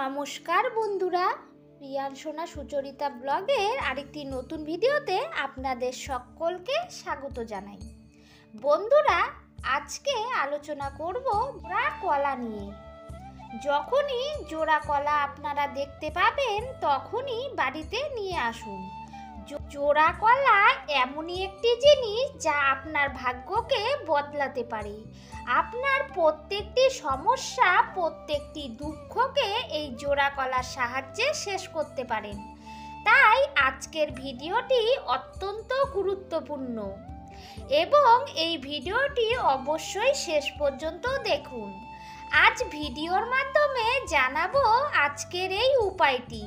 নমস্কার বন্ধুরা, প্রিয়াংশনা সুচরিতা ব্লগের আরেকটি নতুন ভিডিওতে আপনাদের সকলকে স্বাগত জানাই। বন্ধুরা, আজকে আলোচনা করব জোড়া কলা নিয়ে। যখনই জোড়া কলা আপনারা দেখতে পাবেন তখনই বাড়িতে নিয়ে আসুন। জোড়া কলা এমনই একটি জিনিস যা আপনার ভাগ্যকে বদলাতে পারে। আপনার প্রত্যেকটি সমস্যা, প্রত্যেকটি দুঃখকে এই জোড়া কলার সাহায্যে শেষ করতে পারেন। তাই আজকের ভিডিওটি অত্যন্ত গুরুত্বপূর্ণ এবং এই ভিডিওটি অবশ্যই শেষ পর্যন্ত দেখুন। আজ ভিডিওর মাধ্যমে জানাবো আজকের এই উপায়টি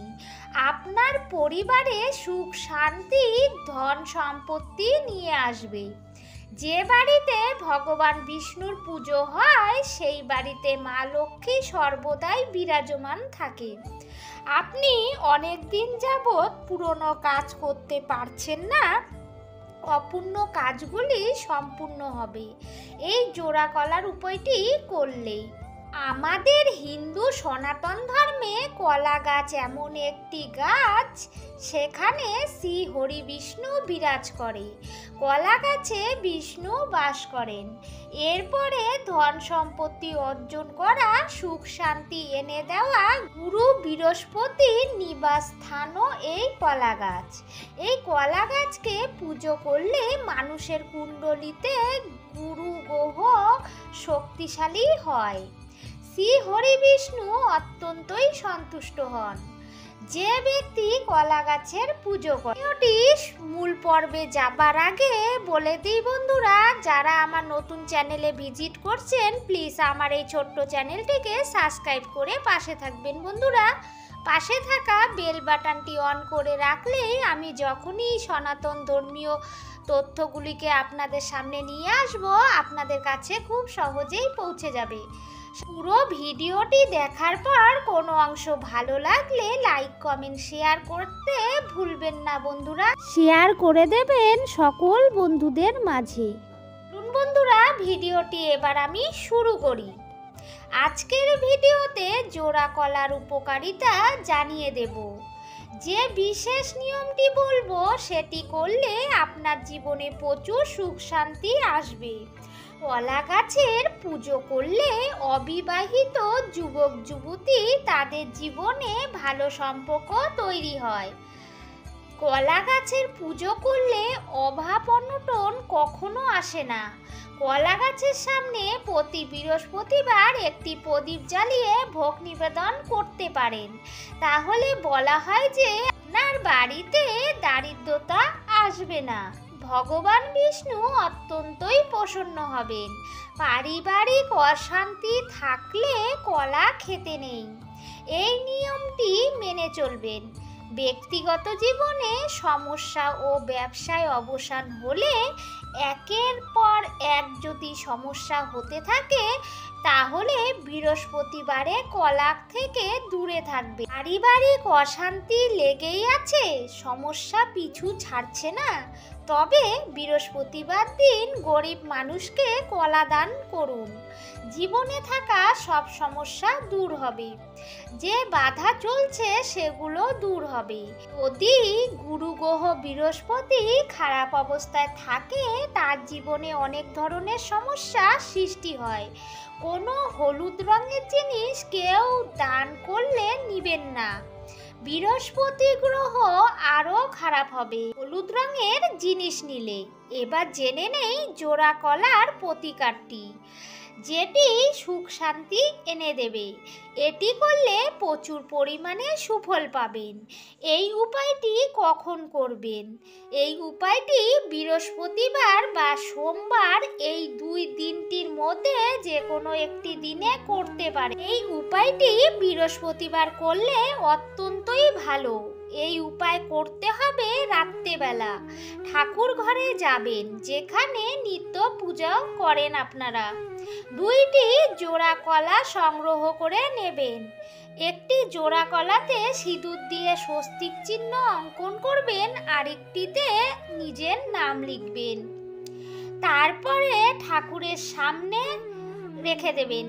আপনার পরিবারে সুখ, শান্তি, ধন সম্পত্তি নিয়ে আসবে। যে বাড়িতে ভগবান বিষ্ণুর পুজো হয় সেই বাড়িতে মা লক্ষ্মী সর্বদাই বিরাজমান থাকে। আপনি অনেক দিন যাবৎ পুরনো কাজ করতে পারছেন না, অপূর্ণ কাজগুলি সম্পূর্ণ হবে এই জোড়া কলার উপায়টি করলেই। আমাদের হিন্দু সনাতন ধর্মে কলা গাছ এমন একটি গাছ সেখানে শ্রী হরি বিষ্ণু বিরাজ করে। কলা গাছে বিষ্ণু বাস করেন। এরপরে ধন সম্পত্তি অর্জন করা, সুখ শান্তি এনে দেওয়া গুরু বৃহস্পতির নিবাস স্থানও এই কলা গাছ। এই কলা গাছকে পুজো করলে মানুষের কুণ্ডলিতে গুরু গ্রহ শক্তিশালী হয়। শ্রী হরি বিষ্ণু অত্যন্তই সন্তুষ্ট হন। যে ব্যক্তি কলা গাছের পুজো করে। মূল পর্বে যাবার আগে বলে দিই বন্ধুরা, যারা আমার নতুন চ্যানেলে ভিজিট করছেন প্লিজ আমার এই ছোট্ট চ্যানেলটিকে সাবস্ক্রাইব করে পাশে থাকবেন। বন্ধুরা, পাশে থাকা বেল বাটনটি অন করে রাখলেই আমি যখনই সনাতন ধর্মীয় তথ্যগুলিকে আপনাদের সামনে নিয়ে আসব আপনাদের কাছে খুব সহজেই পৌঁছে যাবে। পুরো ভিডিওটি দেখার পর কোনো অংশ ভালো লাগলে লাইক, কমেন্ট, শেয়ার করতে ভুলবেন না বন্ধুরা। শেয়ার করে দেবেন সকল বন্ধুদের মাঝে। বন্ধুরা, ভিডিওটি এবার আমি শুরু করি। আজকের ভিডিওতে জোড়া কলার উপকারিতা জানিয়ে দেব। যে বিশেষ নিয়মটি বলবো সেটি করলে আপনার জীবনে প্রচুর সুখ শান্তি আসবে। কলা গাছের পুজো করলে অবিবাহিত যুবক যুবতী তাদের জীবনে ভালো সম্পর্ক তৈরি হয়। কলা গাছের পুজো করলে অভাব অনটন কখনো আসে না। কলা গাছের সামনে প্রতি বৃহস্পতিবার একটি প্রদীপ জ্বালিয়ে ভোগ নিবেদন করতে পারেন। তাহলে বলা হয় যে আপনার বাড়িতে দারিদ্রতা আসবে না। ভগবান বিষ্ণু অত্যন্তই প্রসন্ন হবেন। পারিবারিক অশান্তি থাকলে কলা খেতে নেই। এই নিয়মটি মেনে চলবেন। ব্যক্তিগত জীবনে সমস্যা ও ব্যবসায় অবসান হলে একের পর এক যদি সমস্যা হতে থাকে তাহলে বৃহস্পতিবারে কলা থেকে দূরে থাকবে। পারিবারিক অশান্তি লেগেই আছে, সমস্যা পিছু ছাড়ছে না, তবে বৃহস্পতিবার দিন গরিব মানুষকে কলা দান করুন। জীবনে থাকা সব সমস্যা দূর হবে। যে বাধা চলছে সেগুলো দূর হবে। যদি গুরু গ্রহ বৃহস্পতি খারাপ অবস্থায় থাকে তার জীবনে অনেক ধরনের সমস্যা সৃষ্টি হয়। কোনো হলুদ রঙের জিনিস কেউ দান করলে নিবেন না। বৃহস্পতি গ্রহ আরো খারাপ হবে হলুদ রঙের জিনিস নিলে। এবার জেনে নেই জোড়া কলার প্রতিকারটি, যেটি সুখ শান্তি এনে দেবে। এটি করলে প্রচুর পরিমাণে সুফল পাবেন। এই উপায়টি কখন করবেন? এই উপায়টি বৃহস্পতিবার বা সোমবার, এই দুই দিনটির মধ্যে যে কোনো একটি দিনে করতে পারে। এই উপায়টি বৃহস্পতিবার করলে অত্যন্তই ভালো। এই উপায় করতে হবে রাত্রেবেলা। ঠাকুর ঘরে যাবেন যেখানে নিত্য পূজা করেন আপনারা। দুইটি জোড়া কলা সংগ্রহ করে নেবেন। একটি জোড়া কলাতে সিঁদুর দিয়ে স্বস্তিক চিহ্ন অঙ্কন করবেন, আরেকটিতে নিজের নাম লিখবেন। তারপরে ঠাকুরের সামনে রেখে দেবেন।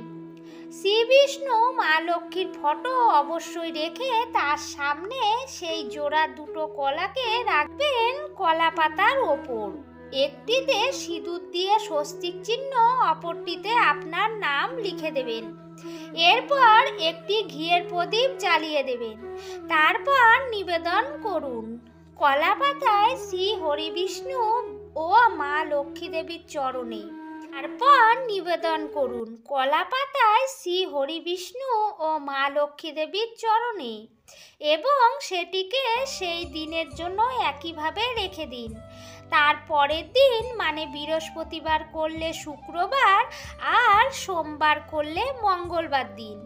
শ্রী বিষ্ণু মা লক্ষ্মীর ফটো অবশ্যই রেখে তার সামনে সেই জোড়া দুটো কলাকে রাখবেন কলা পাতার ওপর। একটিতে সিঁদুর দিয়ে স্বস্তিক চিহ্ন, অপরটিতে আপনার নাম লিখে দেবেন। এরপর একটি ঘিয়ের প্রদীপ জ্বালিয়ে দেবেন। তারপর নিবেদন করুন কলা পাতায় শ্রী হরি বিষ্ণু ও মা লক্ষ্মী দেবীর চরণে। তারপর নিবেদন করুন কলা পাতায় শ্রী হরি বিষ্ণু ও মা লক্ষ্মী দেবীর চরণে এবং সেটিকে সেই দিনের জন্য একইভাবে রেখে দিন। তার পরের দিন মানে বৃহস্পতিবার করলে শুক্রবার আর সোমবার করলে মঙ্গলবার দিন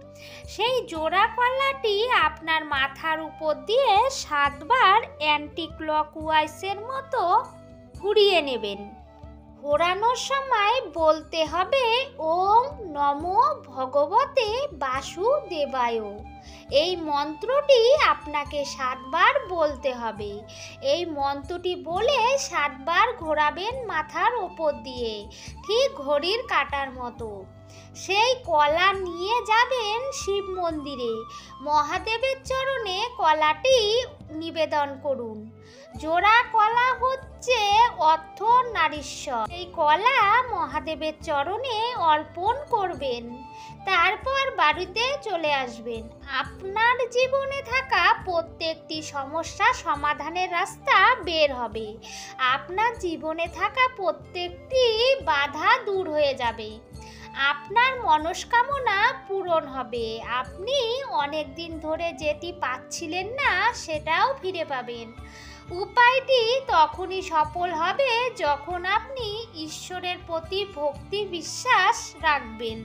সেই জোড়া কলাটি আপনার মাথার উপর দিয়ে 7 বার অ্যান্টি ক্লকওয়াইজের মতো ঘুরিয়ে নেবেন। ঘোরানোর সময় বলতে হবে ওম নমো ভগবতে বাসুদেবায়। এই মন্ত্রটি আপনাকে 7 বার বলতে হবে। এই মন্ত্রটি বলে 7 বার ঘোরাবেন মাথার ওপর দিয়ে, ঠিক ঘড়ির কাঁটার মতো। সেই কলা নিয়ে যাবেন শিব মন্দিরে, মহাদেবের চরণে কলাটি নিবেদন করুন। জোড়া কলা হচ্ছে অর্থ নারীশ্বর। এই কলা মহাদেবের চরণে অর্পণ করবেন। তারপর বাড়িতে চলে আসবেন। আপনার জীবনে থাকা প্রত্যেকটি সমস্যা সমাধানের রাস্তা বের হবে। আপনার জীবনে থাকা প্রত্যেকটি বাধা দূর হয়ে যাবে। আপনার মনস্কামনা পূরণ হবে। আপনি অনেক দিন ধরে যেটি পাচ্ছিলেন না সেটাও ফিরে পাবেন। উপায়টি তখনই সফল হবে যখন আপনি ঈশ্বরের প্রতি ভক্তি বিশ্বাস রাখবেন।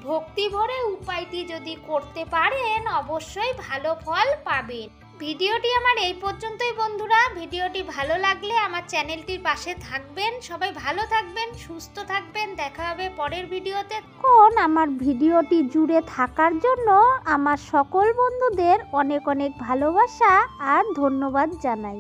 ভক্তি ভরে উপায়টি যদি করতে পারেন অবশ্যই ভালো ফল পাবেন। ভিডিওটি আমার এই পর্যন্তই বন্ধুরা। ভিডিওটি ভালো লাগলে আমার চ্যানেলটির পাশে থাকবেন। সবাই ভালো থাকবেন, সুস্থ থাকবেন। দেখা হবে পরের ভিডিওতে। কোন আমার ভিডিওটি জুড়ে থাকার জন্য আমার সকল বন্ধুদের অনেক অনেক ভালোবাসা আর ধন্যবাদ জানাই।